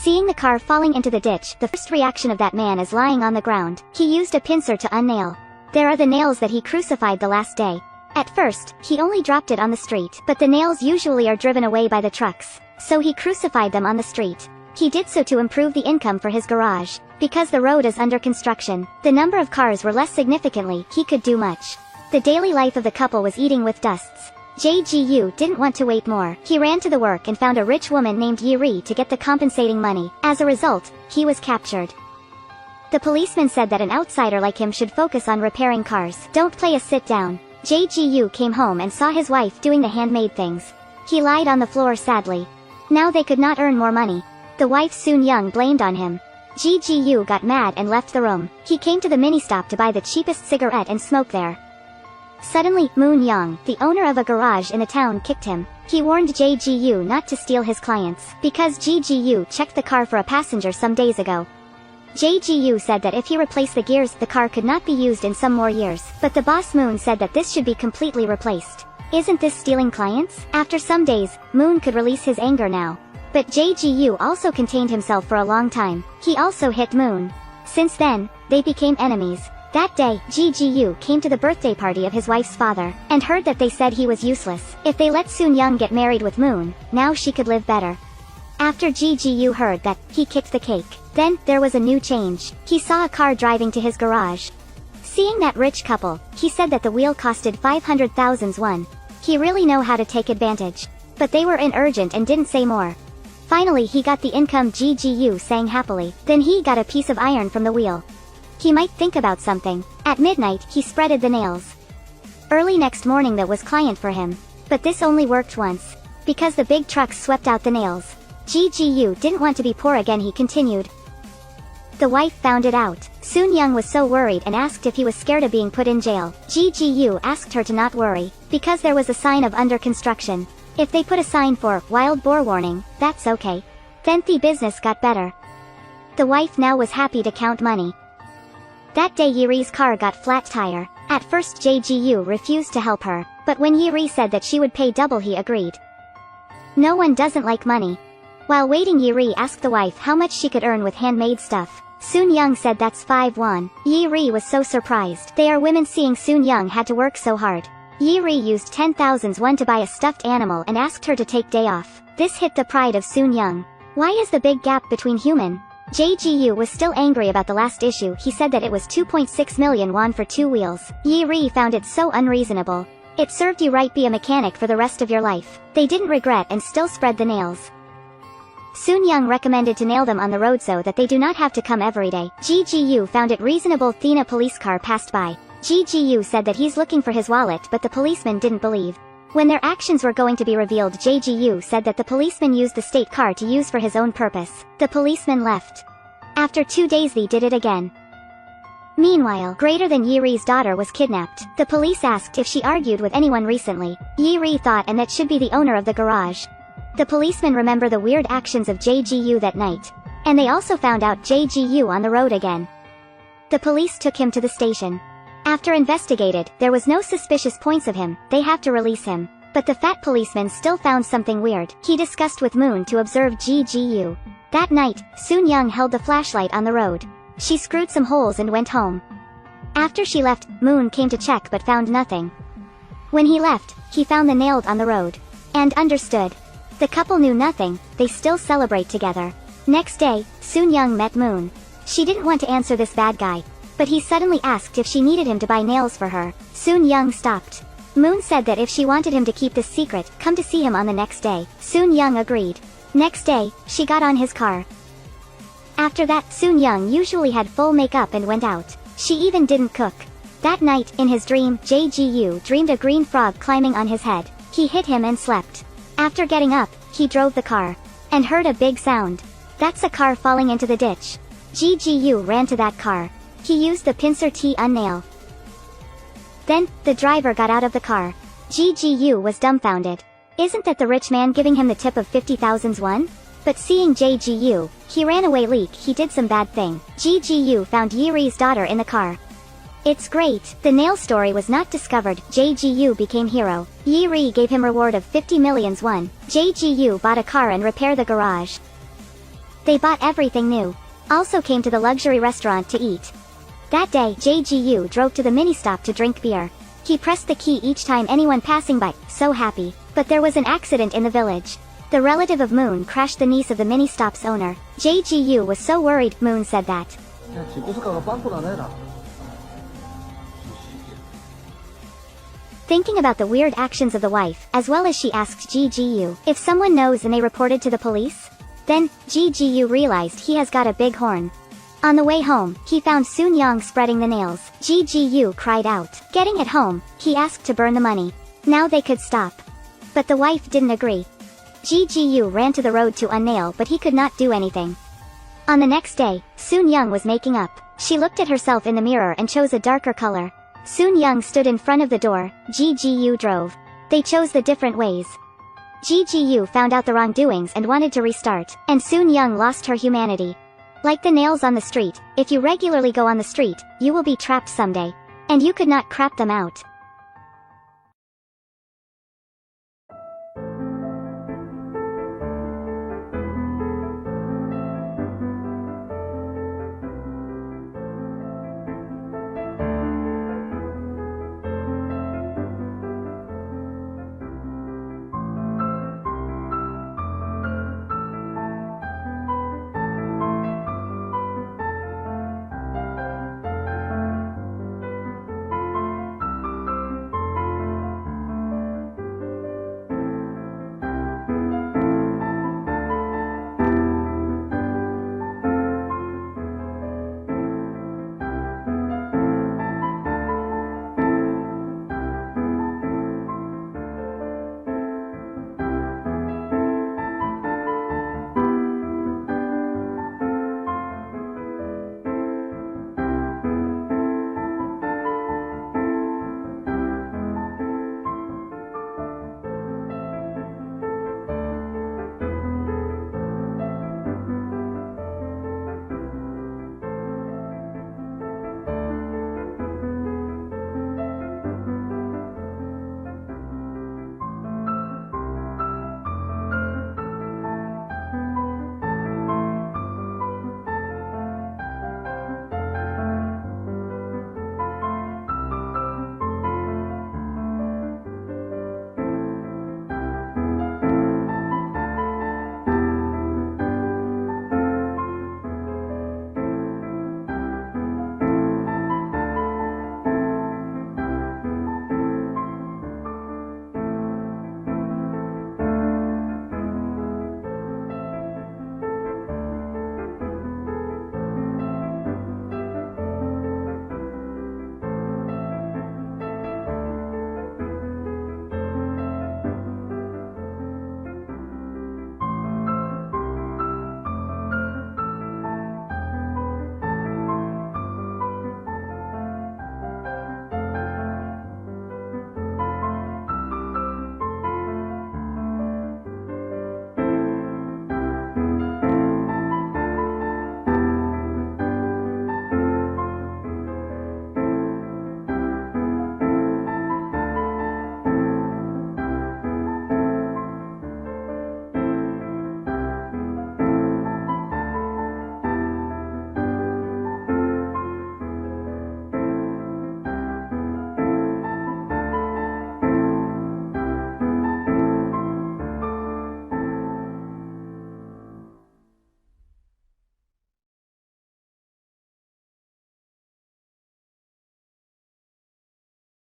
Seeing the car falling into the ditch, the first reaction of that man is lying on the ground. He used a pincer to unnail. There are the nails that he crucified the last day. At first, he only dropped it on the street, but the nails usually are driven away by the trucks, so he crucified them on the street. He did so to improve the income for his garage. Because the road is under construction, the number of cars were less significantly, he could do much. The daily life of the couple was eating with dusts. JGU didn't want to wait more. He ran to the work and found a rich woman named Yuri to get the compensating money. As a result, he was captured. The policeman said that an outsider like him should focus on repairing cars. Don't play a sit down. JGU came home and saw his wife doing the handmade things. He lied on the floor sadly. Now they could not earn more money. The wife Soon Young blamed on him. JGU got mad and left the room. He came to the mini-stop to buy the cheapest cigarette and smoke there. Suddenly, Moon Young, the owner of a garage in the town, kicked him. He warned JGU not to steal his clients, because JGU checked the car for a passenger some days ago. JGU said that if he replaced the gears, the car could not be used in some more years, but the boss Moon said that this should be completely replaced. Isn't this stealing clients? After some days, Moon could release his anger now. But JGU also contained himself for a long time. He also hit Moon. Since then, they became enemies. That day, JGU came to the birthday party of his wife's father, and heard that they said he was useless. If they let Soon Young get married with Moon, now she could live better. After JGU heard that, he kicked the cake. Then, there was a new change. He saw a car driving to his garage. Seeing that rich couple, he said that the wheel costed 500,000 won. He really know how to take advantage. But they were in urgent and didn't say more. Finally he got the income, JGU sang happily. Then he got a piece of iron from the wheel. He might think about something. At midnight, he spreaded the nails. Early next morning that was client for him. But this only worked once. Because the big trucks swept out the nails. JGU didn't want to be poor again, he continued. The wife found it out. Soon Young was so worried and asked if he was scared of being put in jail. JGU asked her to not worry, because there was a sign of under construction. If they put a sign for wild boar warning, that's okay. Then the business got better. The wife now was happy to count money. That day Yuri's car got flat tire. At first JGU refused to help her, but when Yuri said that she would pay double, he agreed. No one doesn't like money. While waiting, Yuri asked the wife how much she could earn with handmade stuff. Soon Young said that's 5 won. Yuri was so surprised. They are women seeing Soon Young had to work so hard. Yuri used 10,000 won to buy a stuffed animal and asked her to take day off. This hit the pride of Soon Young. Why is the big gap between human? JGU was still angry about the last issue. He said that it was 2.6 million won for 2 wheels. Yuri found it so unreasonable. It served you right, be a mechanic for the rest of your life. They didn't regret and still spread the nails. Soon Young recommended to nail them on the road so that they do not have to come every day. JGU found it reasonable. Then a police car passed by. JGU said that he's looking for his wallet, but the policeman didn't believe. When their actions were going to be revealed, JGU said that the policeman used the state car to use for his own purpose. The policeman left. After 2 days they did it again. Meanwhile, greater than Yuri's daughter was kidnapped. The police asked if she argued with anyone recently. Yuri thought and that should be the owner of the garage. The policemen remember the weird actions of JGU that night. And they also found out JGU on the road again. The police took him to the station. After investigated, there was no suspicious points of him. They have to release him. But the fat policeman still found something weird. He discussed with Moon to observe JGU. That night, Soon Young held the flashlight on the road. She screwed some holes and went home. After she left, Moon came to check but found nothing. When he left, he found the nails on the road. And understood. The couple knew nothing, they still celebrate together. Next day, Soon Young met Moon. She didn't want to answer this bad guy. But he suddenly asked if she needed him to buy nails for her. Soon Young stopped. Moon said that if she wanted him to keep this secret, come to see him on the next day. Soon Young agreed. Next day, she got on his car. After that, Soon Young usually had full makeup and went out. She even didn't cook. That night, in his dream, JGU dreamed a green frog climbing on his head. He hit him and slept. After getting up, he drove the car. And heard a big sound. That's a car falling into the ditch. JGU ran to that car. He used the pincer to unnail. Then, the driver got out of the car. JGU was dumbfounded. Isn't that the rich man giving him the tip of 50,000 won? But seeing JGU, he ran away like he did some bad thing. JGU found Yuri's daughter in the car. It's great. The nail story was not discovered. JGU became hero. Yuri gave him reward of 50 million won. JGU bought a car and repaired the garage. They bought everything new. Also came to the luxury restaurant to eat. That day, JGU drove to the mini-stop to drink beer. He pressed the key each time anyone passing by, so happy. But there was an accident in the village. The relative of Moon crashed the niece of the mini-stop's owner. JGU was so worried, Moon said that. Thinking about the weird actions of the wife, as well as she asked GGU if someone knows and they reported to the police. Then, GGU realized he has got a big horn. On the way home, he found Soon Young spreading the nails. GGU cried out. Getting it home, he asked to burn the money. Now they could stop. But the wife didn't agree. GGU ran to the road to unnail, but he could not do anything. On the next day, Soon Young was making up. She looked at herself in the mirror and chose a darker color. Soon Young stood in front of the door. GGU drove. They chose the different ways. GGU found out the wrongdoings and wanted to restart, and Soon Young lost her humanity. Like the nails on the street, if you regularly go on the street, you will be trapped someday. And you could not crap them out.